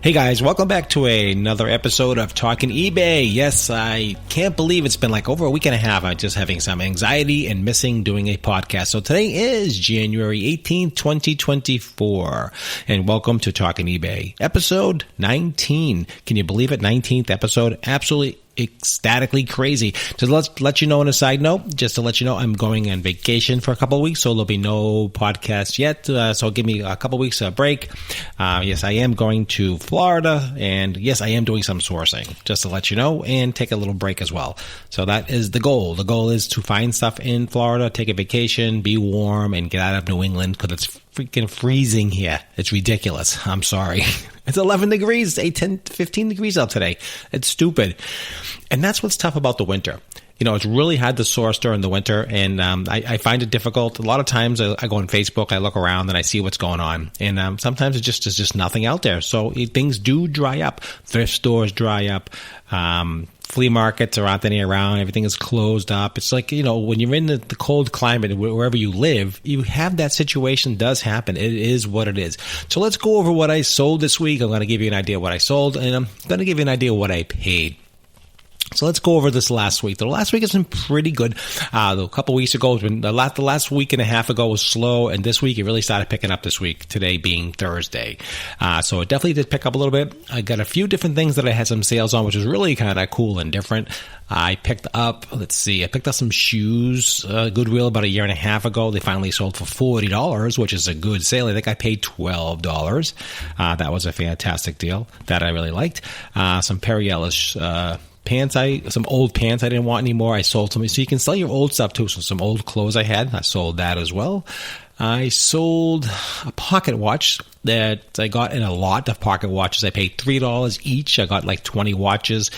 Hey guys, welcome back to another episode of Talking eBay. Yes, I can't believe it's been like over a week and a half. I'm just having some anxiety and missing doing a podcast. So today is January 18th, 2024. And welcome to Talking eBay, episode 19. Can you believe it? 19th episode. Absolutely ecstatically crazy. To let you know on a side note, just to let you know, I'm going on vacation for a couple of weeks, so there'll be no podcast yet. So give me a couple of weeks of break. Yes, I am going to Florida, and yes, I am doing some sourcing, just to let you know, and take a little break as well. So that is the goal. The goal is to find stuff in Florida, take a vacation, be warm, and get out of New England because it's freaking freezing here. It's ridiculous. I'm sorry. It's 11 degrees, 10, 15 degrees out today. It's stupid. And that's what's tough about the winter. You know, it's really hard to source during the winter, and I find it difficult. A lot of times I go on Facebook, I look around, and I see what's going on. And sometimes there's just nothing out there. So things do dry up. Thrift stores dry up. Flea markets aren't any around. Everything is closed up. It's like, you know, when you're in the cold climate, wherever you live, you have that situation does happen. It is what it is. So let's go over what I sold this week. I'm going to give you an idea of what I sold, and I'm going to give you an idea of what I paid. So let's go over this last week. The last week has been pretty good. A couple weeks ago, the last week and a half ago was slow, and this week it really started picking up this week, today being Thursday. So it definitely did pick up a little bit. I got a few different things that I had some sales on, which was really kind of cool and different. I picked up some shoes, Goodwill, about a year and a half ago. They finally sold for $40, which is a good sale. I think I paid $12. That was a fantastic deal that I really liked. Some Perry Ellis pants, some old pants I didn't want anymore. I sold some. So you can sell your old stuff too. So some old clothes I sold that as well. I sold a pocket watch that I got in a lot of pocket watches. I paid $3 each. I got like 20 watches.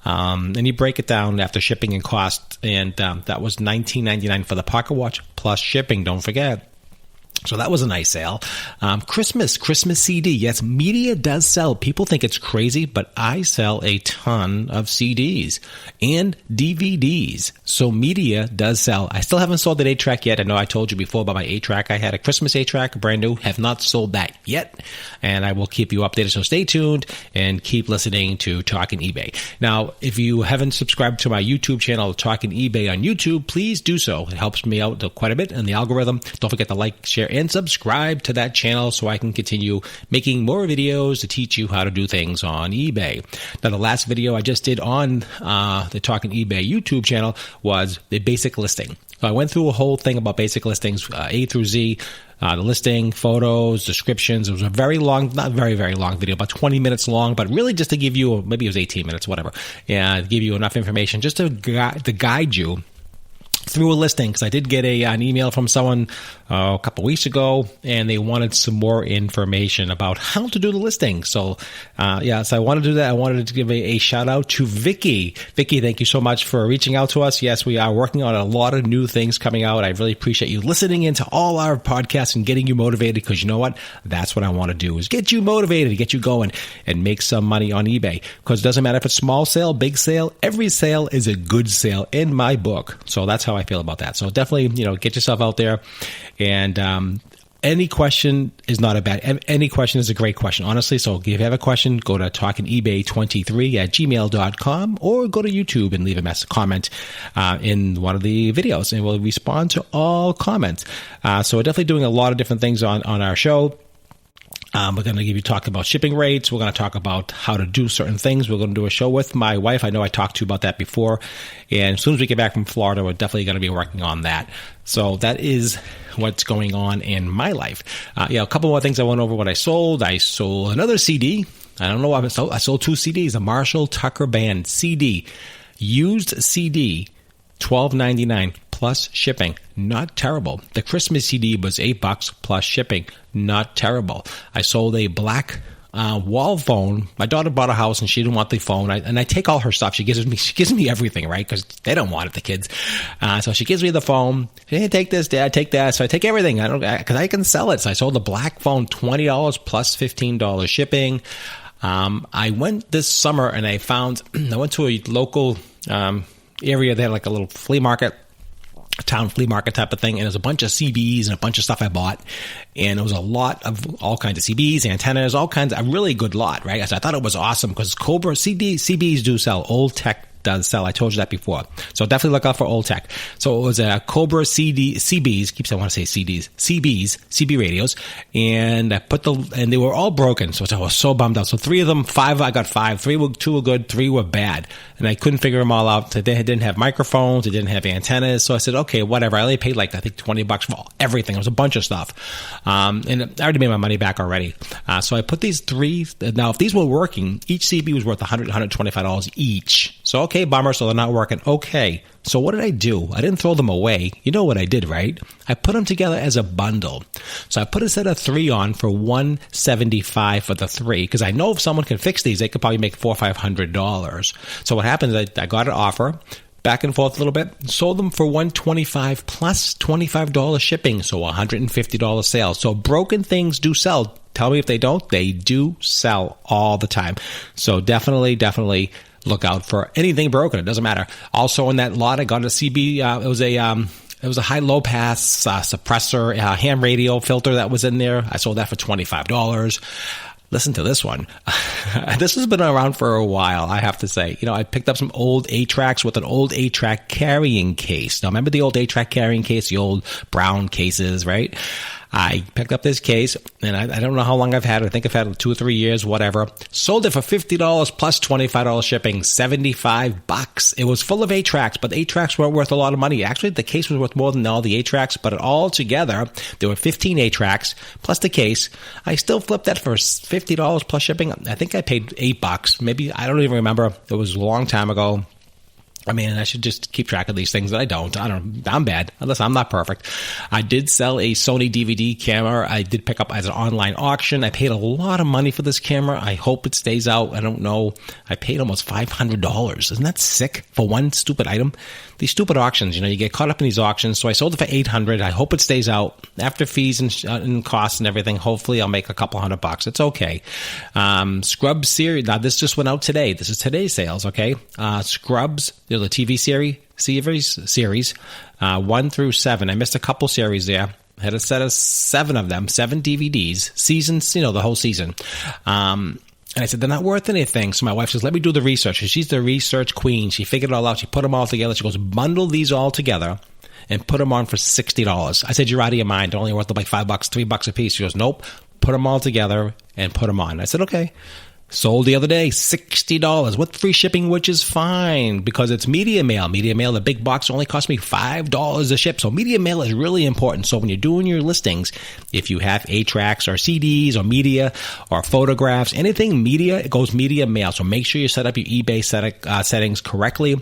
And you break it down after shipping and cost, and that was $19.99 for the pocket watch plus shipping. Don't forget. So that was a nice sale. Christmas CD. Yes, media does sell. People think it's crazy, but I sell a ton of CDs and DVDs. So media does sell. I still haven't sold that 8-track yet. I know I told you before about my 8-track. I had a Christmas 8-track, brand new. Have not sold that yet. And I will keep you updated. So stay tuned and keep listening to Talking eBay. Now, if you haven't subscribed to my YouTube channel, Talking eBay on YouTube, please do so. It helps me out quite a bit in the algorithm. Don't forget to like, share, and subscribe to that channel so I can continue making more videos to teach you how to do things on eBay. Now, the last video I just did on the Talking eBay YouTube channel was the basic listing. So I went through a whole thing about basic listings, A through Z, the listing, photos, descriptions. It was a very long, not very, very long video, about 20 minutes long, but really just to give you, maybe it was 18 minutes, whatever, and give you enough information just to guide you through a listing, because I did get an email from someone a couple weeks ago, and they wanted some more information about how to do the listing. So, so I wanted to do that. I wanted to give a shout out to Vicky. Vicky, thank you so much for reaching out to us. Yes, we are working on a lot of new things coming out. I really appreciate you listening into all our podcasts and getting you motivated, because you know what? That's what I want to do, is get you motivated, get you going, and make some money on eBay. Because it doesn't matter if it's small sale, big sale, every sale is a good sale in my book. So that's how I feel about that. So definitely, get yourself out there. And any question is not a bad. Any question is a great question, honestly. So if you have a question, go to talkingebay23@gmail.com, or go to YouTube and leave a comment in one of the videos, and we'll respond to all comments. So we're definitely doing a lot of different things on our show. We're going to talk about shipping rates. We're going to talk about how to do certain things. We're going to do a show with my wife. I know I talked to you about that before. And as soon as we get back from Florida, we're definitely going to be working on that. So that is what's going on in my life. A couple more things I went over what I sold. I sold another CD. I don't know why I sold 2 CDs, a Marshall Tucker Band CD, used CD, $12.99 plus shipping. Not terrible. The Christmas CD was $8 plus shipping. Not terrible. I sold a black wall phone. My daughter bought a house and she didn't want the phone. I take all her stuff. She gives me everything, right? Because they don't want it, the kids. So she gives me the phone. Hey, take this, Dad. Take that. So I take everything. Because I can sell it. So I sold the black phone, $20 plus $15 shipping. I went this summer and I went to a local area. They had like a little flea market. town flea market type of thing, and there's a bunch of CBs and a bunch of stuff I bought, and it was a lot of all kinds of CBs, antennas, all kinds, a really good lot, right? So I thought it was awesome because Cobra CBs do sell. Old Tech does sell. I told you that before. So definitely look out for Old Tech. So it was a Cobra CBs, I want to say CB radios, and and they were all broken. So I was so bummed out. So three of them, I got five. Two were good, three were bad. And I couldn't figure them all out. They didn't have microphones, they didn't have antennas. So I said, okay, whatever. I only paid I think $20 for everything. It was a bunch of stuff. And I already made my money back already. So I put these three. Now, if these were working, each CB was worth $100, $125 each. So, okay, bummer. So they're not working. Okay. So what did I do? I didn't throw them away. You know what I did, right? I put them together as a bundle. So I put a set of three on for $175 for the three, because I know if someone can fix these, they could probably make $400 or $500. So what happened is I got an offer, back and forth a little bit, sold them for $125 plus $25 shipping, so $150 sales. So broken things do sell. Tell me if they don't. They do sell all the time. So definitely look out for anything broken. It doesn't matter. Also in that lot, I got a CB. It was a high-low pass suppressor, ham radio filter that was in there. I sold that for $25. Listen to this one. This has been around for a while, I have to say. I picked up some old 8-tracks with an old 8-track carrying case. Now, remember the old 8-track carrying case, the old brown cases, right? I picked up this case, and I don't know how long I've had it. I think I've had it 2 or 3 years, whatever. Sold it for $50 plus $25 shipping, $75. It was full of 8-tracks, but the 8-tracks weren't worth a lot of money. Actually, the case was worth more than all the 8-tracks, but all together, there were 15 8-tracks plus the case. I still flipped that for $50 plus shipping. I think I paid $8. Maybe, I don't even remember. It was a long time ago. I mean, I should just keep track of these things, but I don't. I'm bad. Listen, I'm not perfect. I did sell a Sony DVD camera. I did pick up as an online auction. I paid a lot of money for this camera. I hope it stays out. I don't know. I paid almost $500. Isn't that sick for one stupid item? These stupid auctions, you get caught up in these auctions. So I sold it for $800. I hope it stays out after fees and costs and everything. Hopefully I'll make a couple $100. It's okay. Scrubs series. Now this just went out today. This is today's sales. Okay. Scrubs. There's a TV series 1 through 7. I missed a couple series there. I had a set of 7 of them, 7 DVDs, seasons, the whole season. And I said, they're not worth anything. So my wife says, let me do the research. She's the research queen. She figured it all out. She put them all together. She goes, bundle these all together and put them on for $60. I said, you're out of your mind. They're only worth like $5, $3 a piece. She goes, nope, put them all together and put them on. I said, okay. Sold the other day, $60 with free shipping, which is fine because it's media mail. Media mail, the big box, only cost me $5 a ship. So media mail is really important. So when you're doing your listings, if you have 8-tracks or CDs or media or photographs, anything media, it goes media mail. So make sure you set up your eBay settings correctly.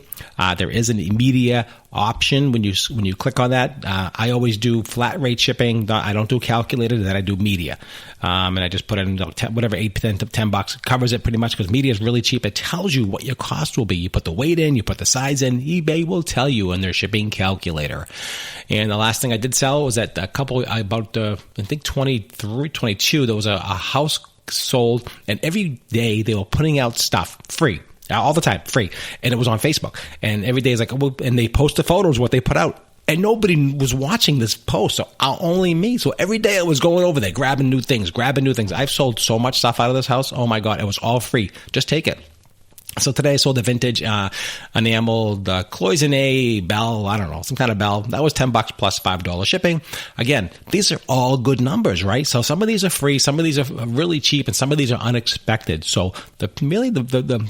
There is a media option when you click on that. I always do flat rate shipping. I don't do calculated, then I do media. And I just put in whatever 8% of $10 covers it pretty much because media is really cheap. It tells you what your cost will be. You put the weight in, you put the size in. eBay will tell you in their shipping calculator. And the last thing I did sell was at I think 23, 22, there was a house sold, and every day they were putting out stuff free. All the time, free. And it was on Facebook. And every day is like, and they post the photos, what they put out. And nobody was watching this post, so only me. So every day I was going over there, grabbing new things. I've sold so much stuff out of this house. Oh my God, it was all free. Just take it. So today I sold a vintage enameled cloisonne bell, I don't know, some kind of bell. That was $10 plus $5 shipping. Again, these are all good numbers, right? So some of these are free, some of these are really cheap, and some of these are unexpected. So the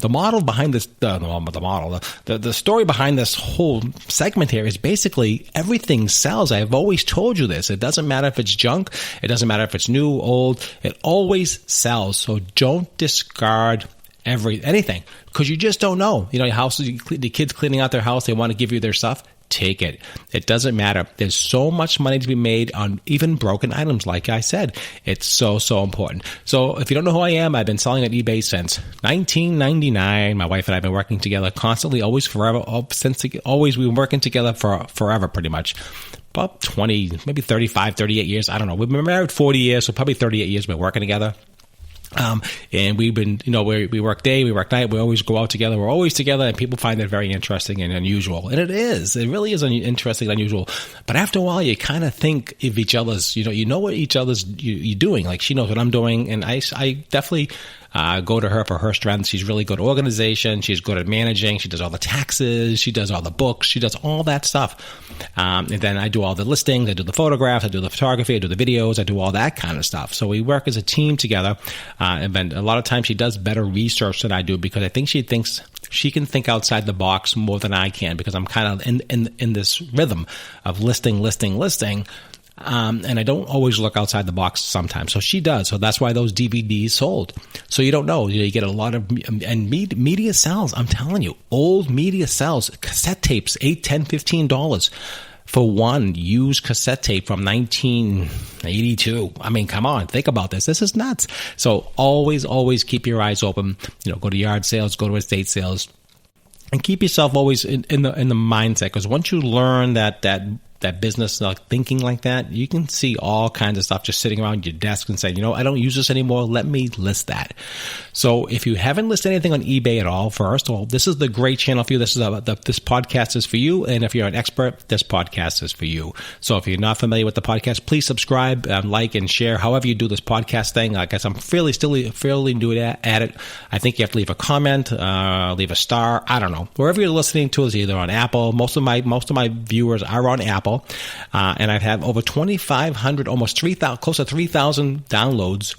model behind this, the story behind this whole segment here is basically everything sells. I've always told you this. It doesn't matter if it's junk. It doesn't matter if it's new, old. It always sells. So don't discard anything, because you just don't know. Your house, the kids cleaning out their house, they want to give you their stuff. Take it. It doesn't matter. There's so much money to be made on even broken items. Like I said, it's so important. So if you don't know who I am, I've been selling at eBay since 1999. My wife and I have been working together constantly, always, forever. Always, we've been working together for forever, pretty much. About 20, maybe 35, 38 years. I don't know. We've been married 40 years, so probably 38 years we've been working together. And we've been, we work day, we work night, we always go out together, we're always together, and people find it very interesting and unusual. And it really is interesting and unusual. But after a while, you kind of think of each other's, you know what each other's you're doing. Like, she knows what I'm doing, and I definitely go to her for her strengths. She's really good at organization. She's good at managing. She does all the taxes. She does all the books. She does all that stuff. And then I do all the listings. I do the photographs. I do the photography. I do the videos. I do all that kind of stuff. So we work as a team together. And then a lot of times she does better research than I do, because I think she thinks she can think outside the box more than I can, because I'm kind of in this rhythm of listing. And I don't always look outside the box sometimes. So she does. So that's why those DVDs sold. So you don't know. You get a lot of, and media sells. I'm telling you, old media sells. Cassette tapes, $8, $10, $15 for one used cassette tape from 1982. I mean, come on, think about this. This is nuts. So always keep your eyes open. Go to yard sales, go to estate sales, and keep yourself always in the mindset. Because once you learn that business thinking like that, you can see all kinds of stuff just sitting around your desk and saying, I don't use this anymore. Let me list that. So if you haven't listed anything on eBay at all, first of all, this is the great channel for you. This podcast is for you. And if you're an expert, this podcast is for you. So if you're not familiar with the podcast, please subscribe, like, and share. However you do this podcast thing, I guess I'm fairly new at it. I think you have to leave a comment, leave a star. I don't know. Wherever you're listening to is either on Apple. Most of my viewers are on Apple. And I've had over 2,500, almost 3,000, close to 3,000 downloads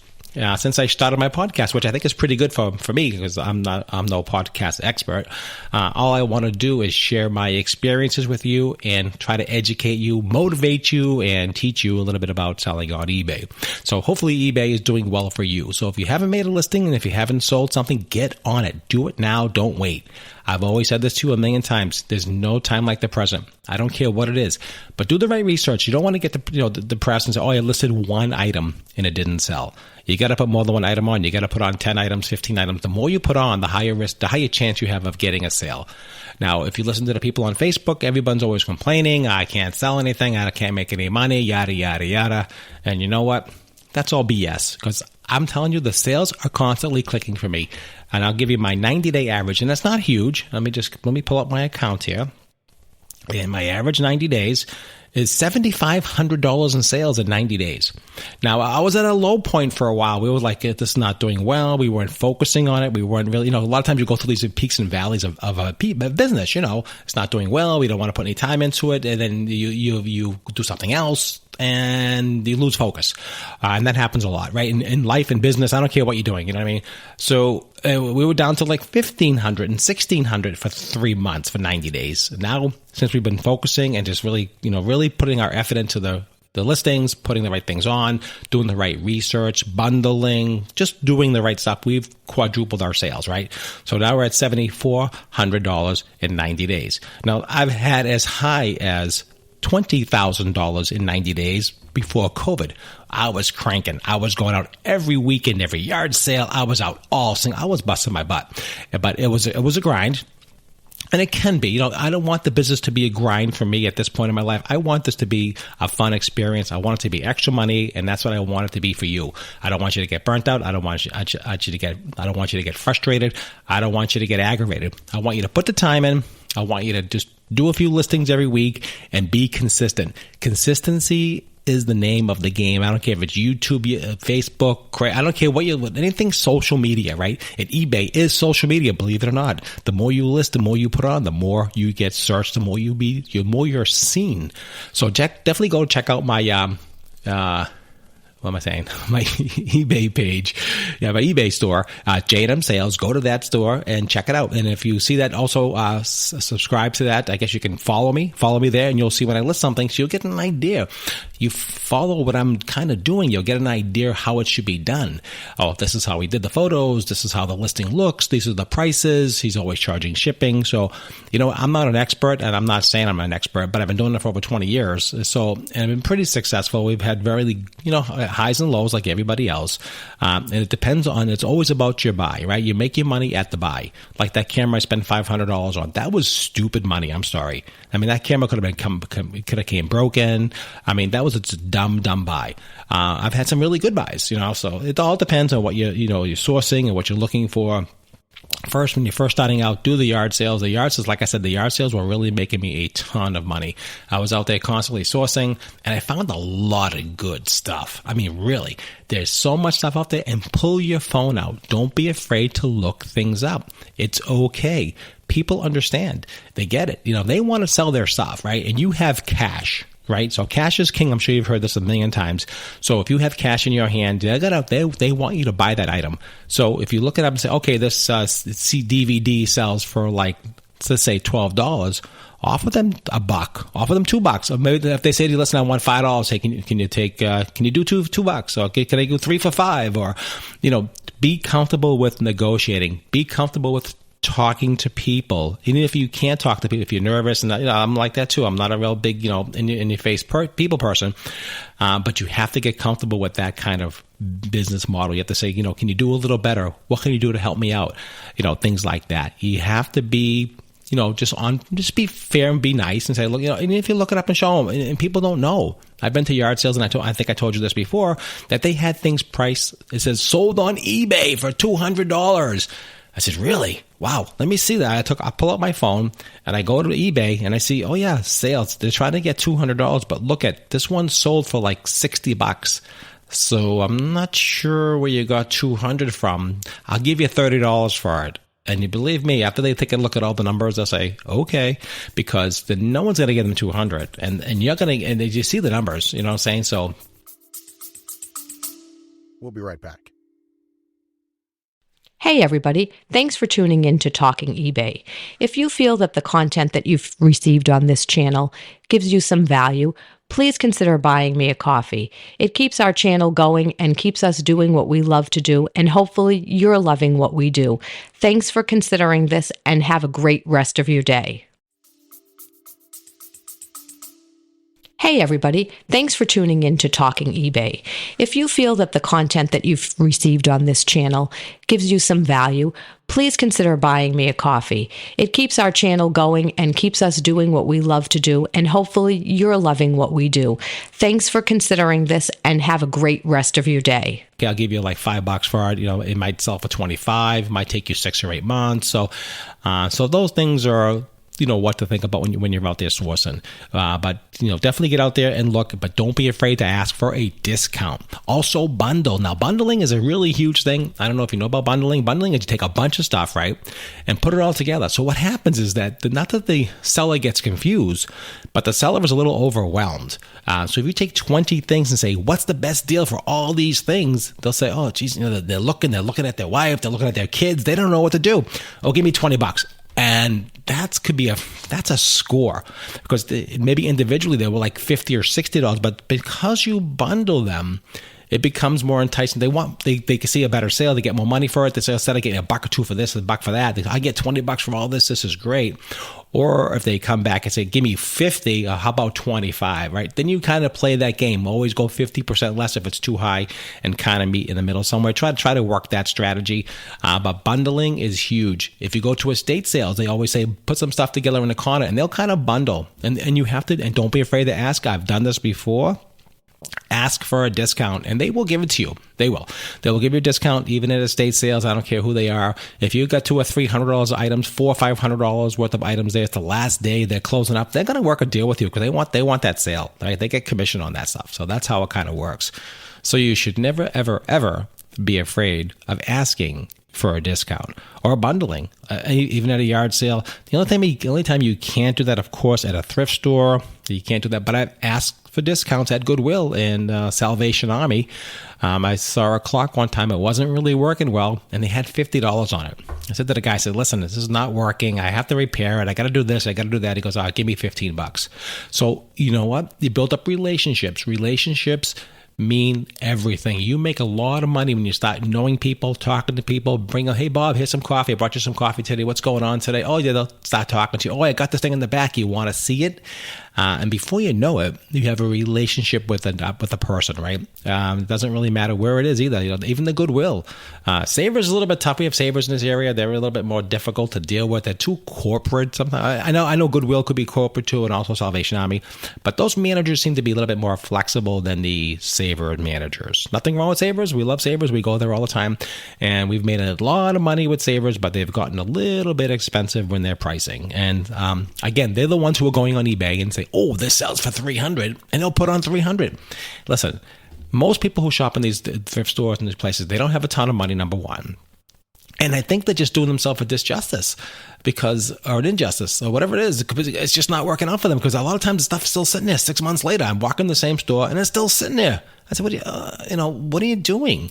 since I started my podcast, which I think is pretty good for me, because I'm no podcast expert. All I want to do is share my experiences with you and try to educate you, motivate you, and teach you a little bit about selling on eBay. So hopefully eBay is doing well for you. So if you haven't made a listing and if you haven't sold something, get on it. Do it now. Don't wait. I've always said this to you a million times. There's no time like the present. I don't care what it is, but do the right research. You don't want to get depressed and say, I listed one item and it didn't sell. You got to put more than one item on. You got to put on 10 items, 15 items. The more you put on, the higher risk, the higher chance you have of getting a sale. Now, if you listen to the people on Facebook, everyone's always complaining. I can't sell anything. I can't make any money, yada, yada, yada. And you know what? That's all BS, because I'm telling you, the sales are constantly clicking for me. And I'll give you my 90-day average, and that's not huge. Let me pull up my account here. And my average 90 days is $7,500 in sales in 90 days. Now, I was at a low point for a while. We were like, this is not doing well. We weren't focusing on it. We weren't really, a lot of times you go through these peaks and valleys of a business, it's not doing well. We don't want to put any time into it. And then you do something else and you lose focus. And that happens a lot, right? In life and business, I don't care what you're doing, you know what I mean? So we were down to like $1,500 and $1,600 for 3 months, for 90 days. Now, since we've been focusing and just really putting our effort into the listings, putting the right things on, doing the right research, bundling, just doing the right stuff, we've quadrupled our sales, right? So now we're at $7,400 in 90 days. Now, I've had as high as $20,000 in 90 days before COVID. I was cranking. I was going out every weekend, every yard sale. I was out I was busting my butt. But it was a grind. And it can be, I don't want the business to be a grind for me at this point in my life. I want this to be a fun experience. I want it to be extra money, and that's what I want it to be for you. I don't want you to get burnt out. I don't want you to get frustrated. I don't want you to get aggravated. I want you to put the time in. I want you to just do a few listings every week and be consistent. Consistency is the name of the game. I don't care if it's YouTube, Facebook, I don't care anything social media, right? And eBay is social media, believe it or not. The more you list, the more you put on, the more you get searched, the more you're seen. So definitely go check out my what am I saying? My eBay page. Yeah, my eBay store, J&M Sales. Go to that store and check it out. And if you see that, also subscribe to that. I guess you can follow me there, and you'll see when I list something, so you'll get an idea. You follow what I'm kind of doing, you'll get an idea how it should be done. Oh, this is how we did the photos. This is how the listing looks. These are the prices. He's always charging shipping. So, I'm not an expert, and I'm not saying I'm an expert, but I've been doing it for over 20 years. So, and I've been pretty successful. We've had very, highs and lows like everybody else. And it depends on, it's always about your buy, right? You make your money at the buy. Like that camera I spent $500 on. That was stupid money. I'm sorry. I mean, that camera could have came broken. I mean, that was deals, it's a dumb buy. I've had some really good buys, so it all depends on what you're sourcing and what you're looking for. First, when you're first starting out, do the yard sales. The yard sales, like I said, the yard sales were really making me a ton of money. I was out there constantly sourcing, and I found a lot of good stuff. I mean, really, there's so much stuff out there, and pull your phone out. Don't be afraid to look things up. It's okay. People understand. They get it. They want to sell their stuff, right? And you have cash. Right? So cash is king. I'm sure you've heard this a million times. So if you have cash in your hand, they want you to buy that item. So if you look it up and say, okay, this DVD sells for like, let's say $12, offer them $1, offer them $2. Or maybe if they say to you, listen, I want $5, hey, can you do $2? Or can I do 3 for $5? Or, be comfortable with negotiating. Be comfortable with talking to people, even if you can't talk to people, if you're nervous, and I'm like that too. I'm not a real big, in your face people person, but you have to get comfortable with that kind of business model. You have to say, can you do a little better? What can you do to help me out? Things like that. You have to be, just be fair and be nice and say, look, and if you look it up and show them, and people don't know. I've been to yard sales, and I think I told you this before, that they had things priced. It says sold on eBay for $200. I said, really? Wow. Let me see that. I pull out my phone and I go to eBay and I see, oh yeah, sales. They're trying to get $200, but look at this one sold for like $60. So I'm not sure where you got $200 from. I'll give you $30 for it. And you believe me, after they take a look at all the numbers, they'll say, okay, because no one's going to get them $200. And you're going to, and you see the numbers, you know what I'm saying? So we'll be right back. Hey everybody, thanks for tuning in to Talking eBay. If you feel that the content that you've received on this channel gives you some value, please consider buying me a coffee. It keeps our channel going and keeps us doing what we love to do, and hopefully you're loving what we do. Thanks for considering this, and have a great rest of your day. Hey everybody, thanks for tuning in to Talking eBay. If you feel that the content that you've received on this channel gives you some value, please consider buying me a coffee. It keeps our channel going and keeps us doing what we love to do, and hopefully you're loving what we do. Thanks for considering this, and have a great rest of your day. Okay, I'll give you like $5 for it. It might sell for $25, might take you 6 or 8 months. So those things are, what to think about when you're out there sourcing. But definitely get out there and look, but don't be afraid to ask for a discount. Also bundle. Now, bundling is a really huge thing. I don't know if you know about bundling. Bundling is you take a bunch of stuff, right, and put it all together. So what happens is that, not that the seller gets confused, but the seller is a little overwhelmed. So if you take 20 things and say, what's the best deal for all these things? They'll say, oh, geez, they're looking at their wife, they're looking at their kids. They don't know what to do. Oh, give me $20. And that's a score, because maybe individually they were like $50 or $60, but because you bundle them, it becomes more enticing. They can see a better sale. They get more money for it. They say, instead of getting $1 or $2 for this, $1 for that, I get $20 from all this. This is great. Or if they come back and say, give me 50, how about 25, right? Then you kind of play that game. Always go 50% less if it's too high, and kind of meet in the middle somewhere. Try to work that strategy. But bundling is huge. If you go to estate sales, they always say, put some stuff together in the corner, and they'll kind of bundle. And you have to, and don't be afraid to ask. I've done this before. Ask for a discount, and they will give it to you. They will give you a discount even at estate sales. I don't care who they are. If you got $200 or $300 items, $400 or $500 worth of items there, it's the last day, they're closing up, they're going to work a deal with you, because they want that sale, right? They get commission on that stuff. So that's how it kind of works. So you should never, ever, ever be afraid of asking for a discount or bundling, even at a yard sale. The only time you can't do that, of course, at a thrift store, you can't do that. But I've asked for discounts at Goodwill and Salvation Army. I saw a clock one time. It wasn't really working well, and they had $50 on it. I said to the guy, listen, this is not working. I have to repair it. I got to do this. I got to do that. He goes, give me $15. So you know what? You build up relationships. Relationships mean everything. You make a lot of money when you start knowing people, talking to people, hey Bob, here's some coffee. I brought you some coffee today. What's going on today? Oh yeah, they'll start talking to you. Oh, I got this thing in the back. You want to see it? And before you know it, you have a relationship with a person, right? It doesn't really matter where it is either. Even the Goodwill. Savers is a little bit tough. We have Savers in this area. They're a little bit more difficult to deal with. They're too corporate. Sometimes I know Goodwill could be corporate too, and also Salvation Army, but those managers seem to be a little bit more flexible than the Saver managers. Nothing wrong with Savers. We love Savers. We go there all the time, and we've made a lot of money with Savers, but they've gotten a little bit expensive when they're pricing. And again, they're the ones who are going on eBay and say, "Oh, this sells for $300," and they'll put on $300. Listen, most people who shop in these thrift stores and these places, they don't have a ton of money, number one. And I think they're just doing themselves a disjustice or an injustice or whatever it is. It's just not working out for them because a lot of times the stuff's still sitting there 6 months later. I'm walking the same store and it's still sitting there. I said, what are you doing?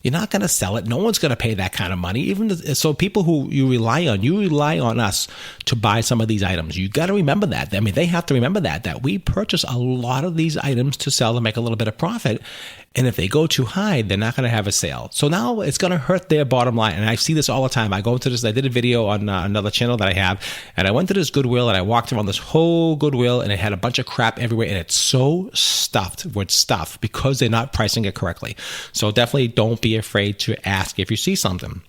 You're not going to sell it. No one's going to pay that kind of money. So people who you rely on us to buy some of these items. You got to remember that. I mean, they have to remember that we purchase a lot of these items to sell to make a little bit of profit. And if they go too high, they're not going to have a sale. So now it's going to hurt their bottom line. And I see this all the time. I did a video on another channel that I have, and I went to this Goodwill and I walked around this whole Goodwill and it had a bunch of crap everywhere. And it's so stuffed with stuff because they're not pricing it correctly. So definitely don't be afraid to ask if you see something.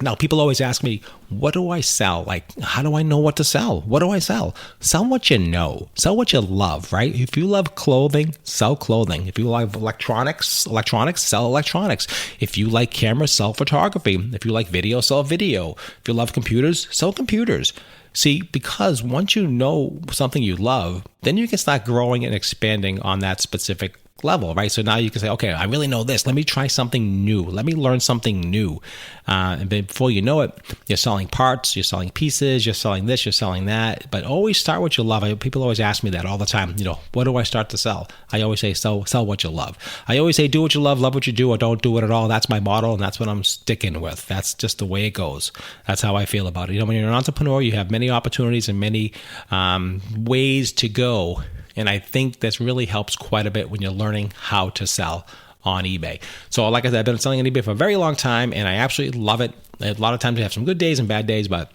Now, people always ask me, what do I sell? Like, how do I know what to sell? What do I sell? Sell what you know. Sell what you love, right? If you love clothing, sell clothing. If you love electronics, sell electronics. If you like cameras, sell photography. If you like video, sell video. If you love computers, sell computers. See, because once you know something you love, then you can start growing and expanding on that specific level, right? So now you can say, okay, I really know this. Let me try something new. Let me learn something new. And before you know it, you're selling parts, you're selling pieces, you're selling this, you're selling that. But always start what you love. People always ask me that all the time. What do I start to sell? I always say, sell what you love. I always say, do what you love what you do, or don't do it at all. That's my motto, and that's what I'm sticking with. That's just the way it goes. That's how I feel about it. When you're an entrepreneur, you have many opportunities and many ways to go. And I think this really helps quite a bit when you're learning how to sell on eBay. So like I said, I've been selling on eBay for a very long time, and I absolutely love it. A lot of times I have some good days and bad days, but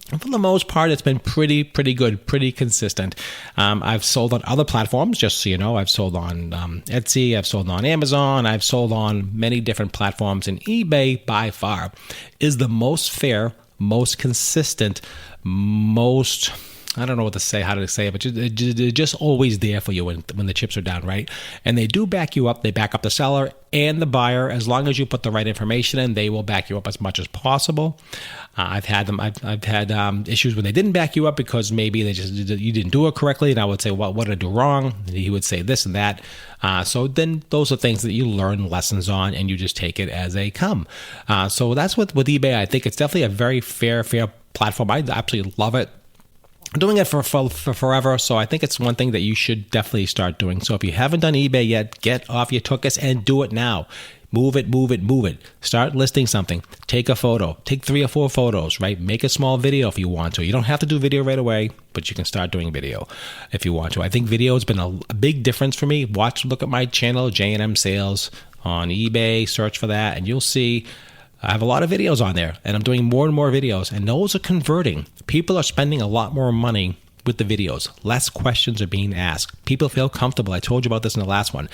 for the most part, it's been pretty good, pretty consistent. I've sold on other platforms, just so you know. I've sold on Etsy, I've sold on Amazon, I've sold on many different platforms, and eBay by far is the most fair, most consistent, most... I don't know how to say it, but they're just always there for you when the chips are down, right? And they do back you up. They back up the seller and the buyer. As long as you put the right information in, they will back you up as much as possible. I've had issues when they didn't back you up because maybe you didn't do it correctly, and I would say, well, what did I do wrong? And he would say this and that. So then those are things that you learn lessons on, and you just take it as they come. So that's with eBay. I think it's definitely a very fair platform. I absolutely love it. I'm doing it for forever, so I think it's one thing that you should definitely start doing. So if you haven't done eBay yet, get off your tuchus and do it now. Move it. Start listing something. Take a photo. Take 3 or 4 photos, right? Make a small video if you want to. You don't have to do video right away, but you can start doing video if you want to. I think video has been a big difference for me. Look at my channel, J&M Sales on eBay. Search for that, and you'll see I have a lot of videos on there, and I'm doing more and more videos, and those are converting. People are spending a lot more money with the videos. Less questions are being asked. People feel comfortable. I told you about this in the last one.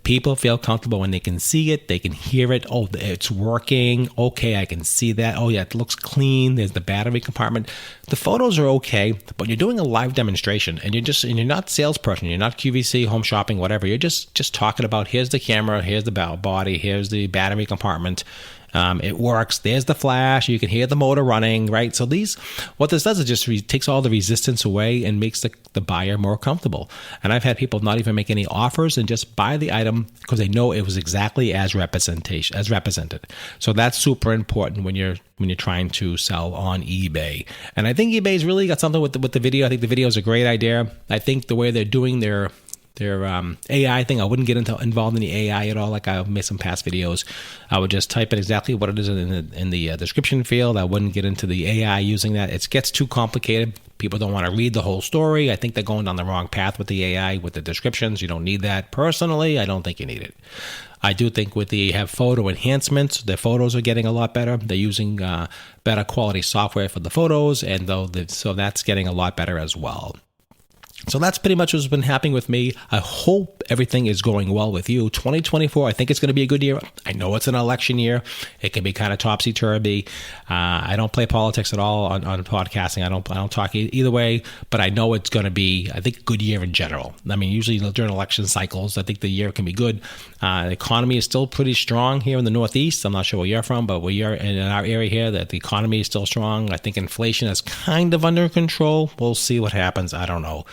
People feel comfortable when they can see it, they can hear it. Oh, it's working. Okay, I can see that. Oh, yeah, it looks clean. There's the battery compartment. The photos are okay, but you're doing a live demonstration, and you're not salesperson. You're not QVC, home shopping, whatever. You're just talking about, here's the camera, here's the body, here's the battery compartment. It works. There's the flash. You can hear the motor running, right? So what this does is just takes all the resistance away and makes the buyer more comfortable. And I've had people not even make any offers and just buy the item because they know it was exactly as represented. So that's super important when you're trying to sell on eBay. And I think eBay's really got something with the video. I think the video is a great idea. I think the way they're doing their AI thing, I wouldn't get involved in the AI at all. Like I made some past videos, I would just type in exactly what it is in the description field. I wouldn't get into the AI using that. It gets too complicated. People don't want to read the whole story. I think they're going down the wrong path with the AI, with the descriptions. You don't need that. Personally, I don't think you need it. I do think have photo enhancements, their photos are getting a lot better. They're using better quality software for the photos, and so that's getting a lot better as well. So that's pretty much what's been happening with me. I hope everything is going well with you. 2024, I think it's going to be a good year. I know it's an election year. It can be kind of topsy-turvy. I don't play politics at all on podcasting. I don't talk either way, but I know it's going to be, I think, a good year in general. I mean, usually during election cycles, I think the year can be good. The economy is still pretty strong here in the Northeast. I'm not sure where you're from, but we are in our area here that the economy is still strong. I think inflation is kind of under control. We'll see what happens. I don't know.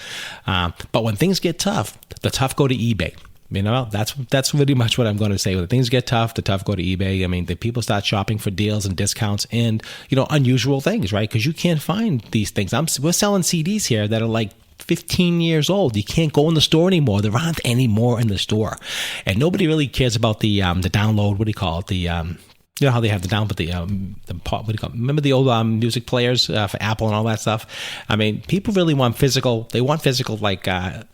But when things get tough, the tough go to eBay. That's pretty much what I'm going to say. When things get tough, the tough go to eBay. I mean, the people start shopping for deals and discounts and, unusual things, right? Because you can't find these things. We're selling CDs here that are like 15 years old. You can't go in the store anymore. There aren't any more in the store. And nobody really cares about the download, what do you call it? You know how they have the download, what do you call it? Remember the old music players for Apple and all that stuff? I mean, people really want physical. They want physical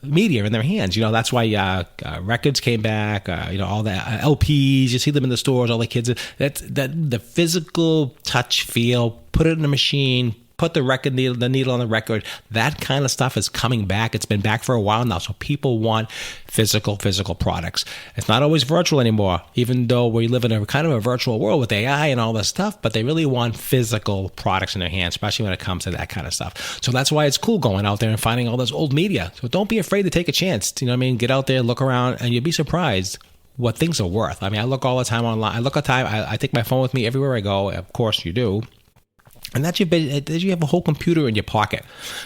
media in their hands. That's why records came back. All the LPs. You see them in the stores. All the kids. The physical touch, feel. Put it in a machine. Put the needle on the record. That kind of stuff is coming back. It's been back for a while now. So people want physical products. It's not always virtual anymore, even though we live in a kind of a virtual world with AI and all this stuff, but they really want physical products in their hands, especially when it comes to that kind of stuff. So that's why it's cool going out there and finding all this old media. So don't be afraid to take a chance. Get out there, look around, and you'll be surprised what things are worth. I mean, I look all the time online. I take my phone with me everywhere I go. Of course you do. And that you have a whole computer in your pocket.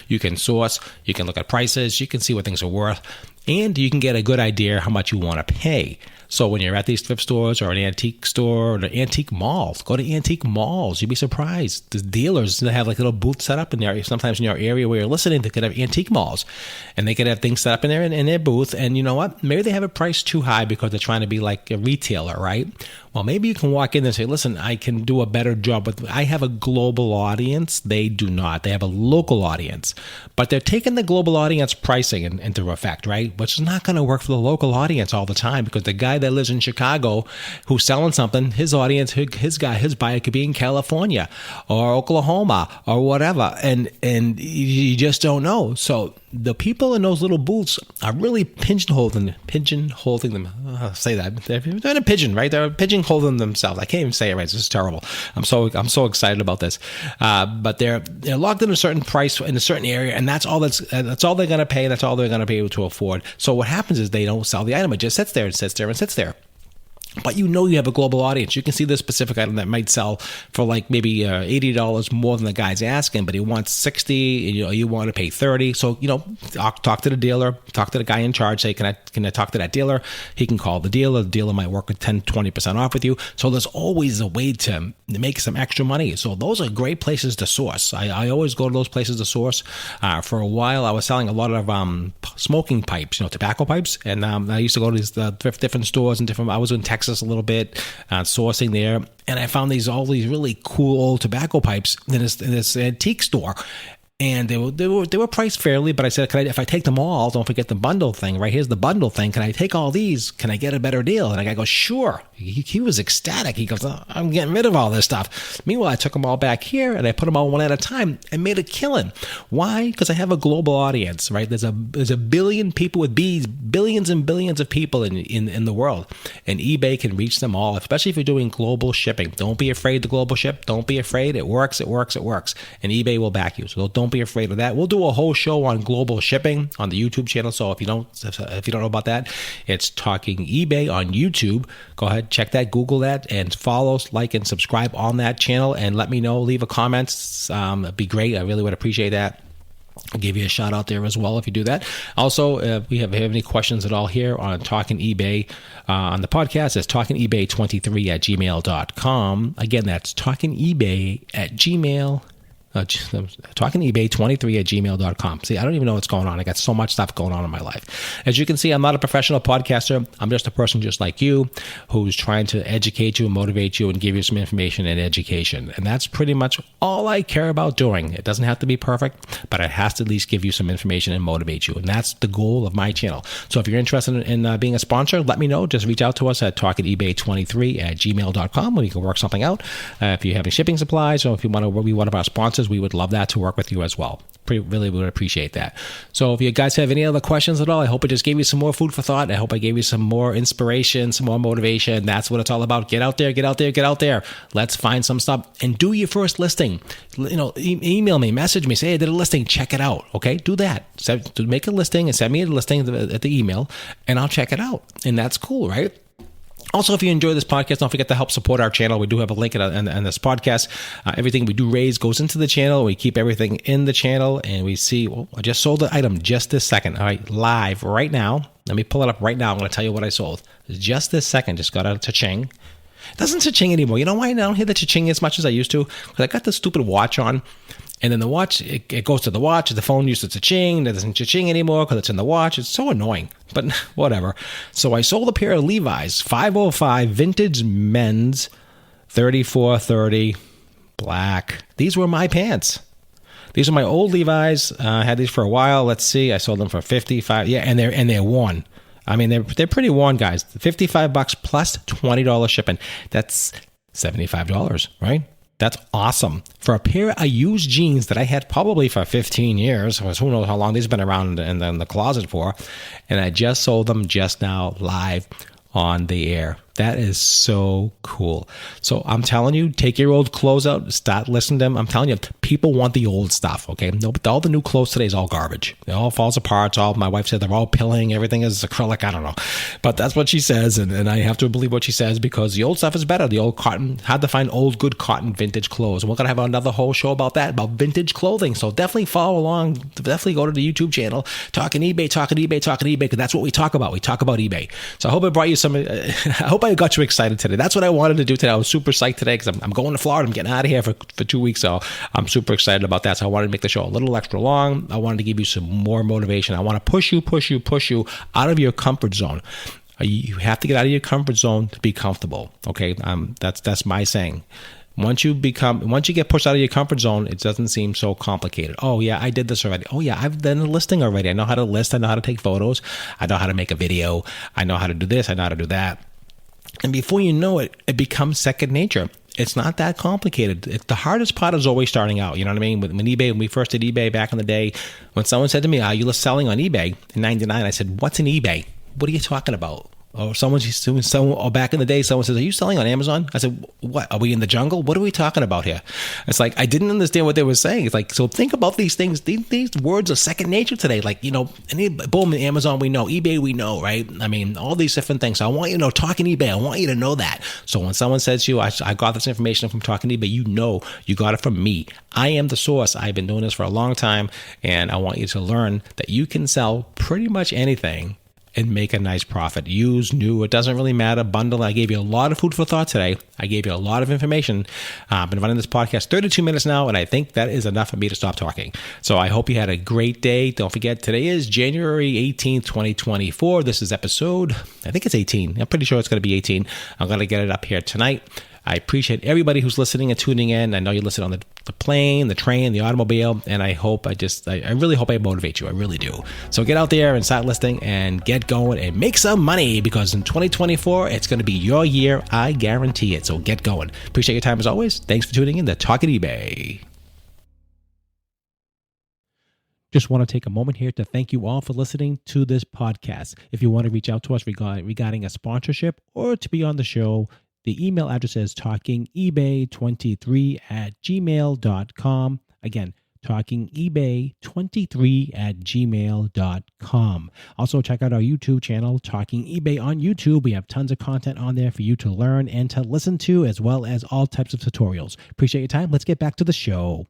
You can source, you can look at prices, you can see what things are worth, and you can get a good idea how much you want to pay. So when you're at these thrift stores or an antique store or the antique malls, go to antique malls. You'd be surprised. The dealers, they have little booths set up in there. Sometimes in your area where you're listening, they could have antique malls. And they could have things set up in there in their booth. And you know what? Maybe they have it priced too high because they're trying to be like a retailer, right? Well, maybe you can walk in there and say, listen, I can do a better job. But I have a global audience. They do not. They have a local audience. But they're taking the global audience pricing into effect, right? Which is not going to work for the local audience all the time, because the guy that lives in Chicago who's selling something, his audience, his buyer could be in California or Oklahoma or whatever. And you just don't know. So the people in those little booths are really pigeonholing them. Say that. They're in a pigeon, right? They're pigeonholing themselves. I can't even say it right. This is terrible. I'm so excited about this. But they're locked in a certain price in a certain area, and that's all they're going to pay. That's all they're going to be able to afford. So what happens is they don't sell the item. It just sits there and sits there and sits there. But you have a global audience. You can see this specific item that might sell for maybe $80 more than the guy's asking, but he wants $60, and you want to pay $30. So talk to the dealer, talk to the guy in charge. Say, can I talk to that dealer? He can call the dealer. The dealer might work with 10-20% off with you. So there's always a way to make some extra money. So those are great places to source. I always go to those places to source. For a while, I was selling a lot of smoking pipes, tobacco pipes, and I used to go to these different stores and different. I was in Texas a little bit, sourcing there, and I found all these really cool old tobacco pipes in this antique store. And they were priced fairly, but I said, if I take them all, don't forget the bundle thing, right? Here's the bundle thing. Can I take all these? Can I get a better deal? And the guy goes, sure. He was ecstatic. He goes, I'm getting rid of all this stuff. Meanwhile, I took them all back here and I put them all one at a time and made a killing. Why? Because I have a global audience, right? There's a billion people with bees, billions and billions of people in the world. And eBay can reach them all, especially if you're doing global shipping. Don't be afraid to global ship. Don't be afraid. It works. And eBay will back you. So don't be afraid of that. We'll do a whole show on global shipping on the YouTube channel. So if you don't know about that, it's Talking eBay on YouTube. Go ahead, check that, Google that, and follow, like, and subscribe on that channel. And let me know. Leave a comment. It'd be great. I really would appreciate that. I'll give you a shout out there as well if you do that. Also, if you have any questions at all here on Talking eBay on the podcast, it's talkingebay23@gmail.com. Again, that's talkingebay@gmail.com. TalkingEBay23@gmail.com. See, I don't even know what's going on. I got so much stuff going on in my life. As you can see, I'm not a professional podcaster. I'm just a person just like you who's trying to educate you and motivate you and give you some information and education. And that's pretty much all I care about doing. It doesn't have to be perfect, but it has to at least give you some information and motivate you. And that's the goal of my channel. So if you're interested in being a sponsor, let me know. Just reach out to us at talkingebay23@gmail.com, where you can work something out. If you have any shipping supplies, or if you want to be one of our sponsors prices, we would love that to work with you as well. Really would appreciate that. So if you guys have any other questions at all, I hope it just gave you some more food for thought. I hope I gave you some more inspiration, some more motivation. That's what it's all about. Get out there, get out there, get out there. Let's find some stuff and do your first listing. Email me, message me, say, hey, I did a listing, check it out. Okay, do that. Make a listing and send me a listing at the email, and I'll check it out. And that's cool, right? Also, if you enjoy this podcast, don't forget to help support our channel. We do have a link in this podcast. Everything we do raise goes into the channel. We keep everything in the channel, and we see, I just sold the item just this second. All right, live right now. Let me pull it up right now. I'm going to tell you what I sold. Just this second, just got a cha-ching. It doesn't cha-ching anymore. You know why I don't hear the cha-ching as much as I used to? Because I got this stupid watch on. And then the watch, it goes to the watch. The phone used to cha-ching. It doesn't cha-ching anymore because it's in the watch. It's so annoying, but whatever. So I sold a pair of Levi's 505 vintage men's 3430 black. These were my pants. These are my old Levi's. I had these for a while. Let's see. I sold them for 55. Yeah, and they're worn. I mean, they're pretty worn, guys. $55 plus $20 shipping. That's $75, right? That's awesome. For a pair of used jeans that I had probably for 15 years, or who knows how long these have been around in the closet for, and I just sold them just now live on the air. That is so cool. So I'm telling you, take your old clothes out, start listening to them. I'm telling you, people want the old stuff, okay? No, but all the new clothes today is all garbage. It all falls apart. My wife said they're all pilling. Everything is acrylic. I don't know. But that's what she says, and I have to believe what she says because the old stuff is better. The old cotton, hard to find old, good cotton vintage clothes. And we're going to have another whole show about that, about vintage clothing. So definitely follow along. Definitely go to the YouTube channel, Talking eBay, because that's what we talk about. We talk about eBay. So I hope it brought you some, I hope I got you excited today. That's what I wanted to do today. I was super psyched today because I'm going to Florida. I'm getting out of here for 2 weeks. So I'm super excited about that. So I wanted to make the show a little extra long. I wanted to give you some more motivation. I want to push you out of your comfort zone. You have to get out of your comfort zone to be comfortable. Okay. That's my saying. Once you get pushed out of your comfort zone, it doesn't seem so complicated. Oh yeah, I did this already. Oh yeah, I've done a listing already. I know how to list. I know how to take photos. I know how to make a video. I know how to do this. I know how to do that. And before you know it, it becomes second nature. It's not that complicated. The hardest part is always starting out. You know what I mean? When we first did eBay back in the day, when someone said to me, "Are you selling on eBay?" in '99, I said, "What's an eBay? What are you talking about?" Or or back in the day, someone says, "Are you selling on Amazon?" I said, "What? Are we in the jungle? What are we talking about here?" It's like I didn't understand what they were saying. It's like, so think about these things. These words are second nature today. Like, boom, Amazon we know, eBay we know, right? I mean, all these different things. So I want you to know, Talking eBay. I want you to know that. So when someone says to you, I got this information from Talking eBay, you got it from me. I am the source. I've been doing this for a long time, and I want you to learn that you can sell pretty much anything and make a nice profit. Used, new, it doesn't really matter. Bundle. I gave you a lot of food for thought today. I gave you a lot of information. I've been running this podcast 32 minutes now, and I think that is enough for me to stop talking. So I hope you had a great day. Don't forget, today is January 18th, 2024. This is episode, I think it's 18. I'm pretty sure it's going to be 18. I'm going to get it up here tonight. I appreciate everybody who's listening and tuning in. I know you listen on the plane, the train, the automobile, and I really hope I motivate you. I really do. So get out there and start listing and get going and make some money, because in 2024, it's going to be your year. I guarantee it. So get going. Appreciate your time as always. Thanks for tuning in to Talking eBay. Just want to take a moment here to thank you all for listening to this podcast. If you want to reach out to us regarding a sponsorship or to be on the show, the email address is talkingebay23@gmail.com. Again, talkingebay23@gmail.com. Also, check out our YouTube channel, Talking eBay on YouTube. We have tons of content on there for you to learn and to listen to, as well as all types of tutorials. Appreciate your time. Let's get back to the show.